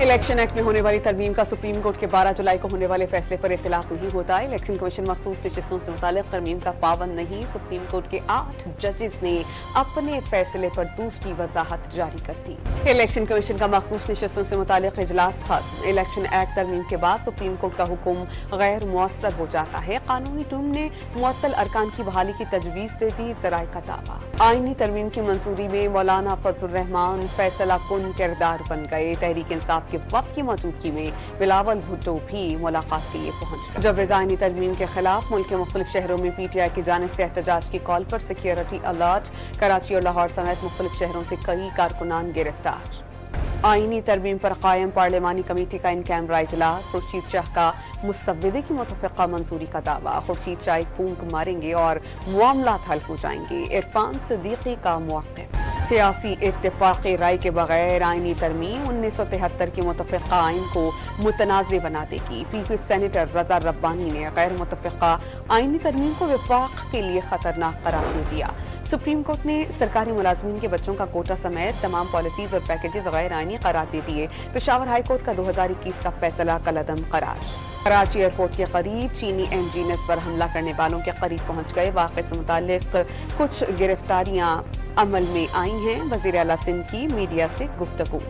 Election act में होने वाली तरमीम का सुप्रीम कोर्ट के 12 जुलाई को होने वाले फैसले पर इत्तलाक नहीं होता। इलेक्शन कमीशन मखसूस नशिस्तों से मुतालिक तरमीम का पाबंद नहीं। सुप्रीम कोर्ट के 8 जजेस ने अपने फैसले पर दूसरी वजाहत जारी कर दी। इलेक्शन कमीशन का मखसूस नशिस्तों से मुतालिक इजलास खत्म। इलेक्शन एक्ट तरमीम के बाद सुप्रीम कोर्ट का हुक्म गैर मुअस्सर हो जाता है। कानूनी टीम ने मुअत्तल अरकान की बहाली की तजवीज़ दे दी। ज़राए का दावा, आईनी तरमीम की मंजूरी में मौलाना फजल रहमान फैसला कुन किरदार बन गए। तहरीक इंसाफ के वक्त की मौजूदगी में बिलावल भुट्टो भी मुलाकात के लिए पहुंच गए। जब आईनी तरमीम के खिलाफ मुल्क के मुख्तलिफ शहरों में PTI की जानिब से एहतजाज की कॉल पर सिक्योरिटी अलर्ट। कराची और लाहौर समेत मुख्तलिफ शहरों से कई कारकुनान गिरफ्तार। आईनी तरमीम पर कायम पार्लिमानी कमेटी का इन कैमरा इजलास। खुर्शीद शाह का मुसव्विदे की मुतफ़िक़ा मंजूरी का दावा। खुर्शीद शाह एक फूंक मारेंगे और मामलात हल हो जाएंगे। इरफान सिद्दीकी का मौक़िफ़। सियासी इत्तेफ़ाक़ी राय के बगैर आईनी तरमीम 1973 के मुतफ़िक़ा आइन को मुतनाज़े बना देगी। पीपल्स सेनेटर रज़ा रब्बानी ने गैर मुतफ़िक़ा आईनी तरमीम को वफ़ाक़ के लिए ख़तरनाक करार दे दिया। सुप्रीम कोर्ट ने सरकारी मुलाजमीन के बच्चों का कोटा समेत तमाम पॉलिसीज और पैकेजेस गैर आईनी करार दे दिए। पेशावर हाई कोर्ट का 2021 का फैसला कलअदम करार। कराची एयरपोर्ट के करीब चीनी इंजीनियर्स पर हमला करने वालों के करीब पहुंच गए। वाक़े से मुतालिक कुछ गिरफ्तारियां अमल में आई हैं। वज़ीर आला सिंध की मीडिया से गुफ्तगू।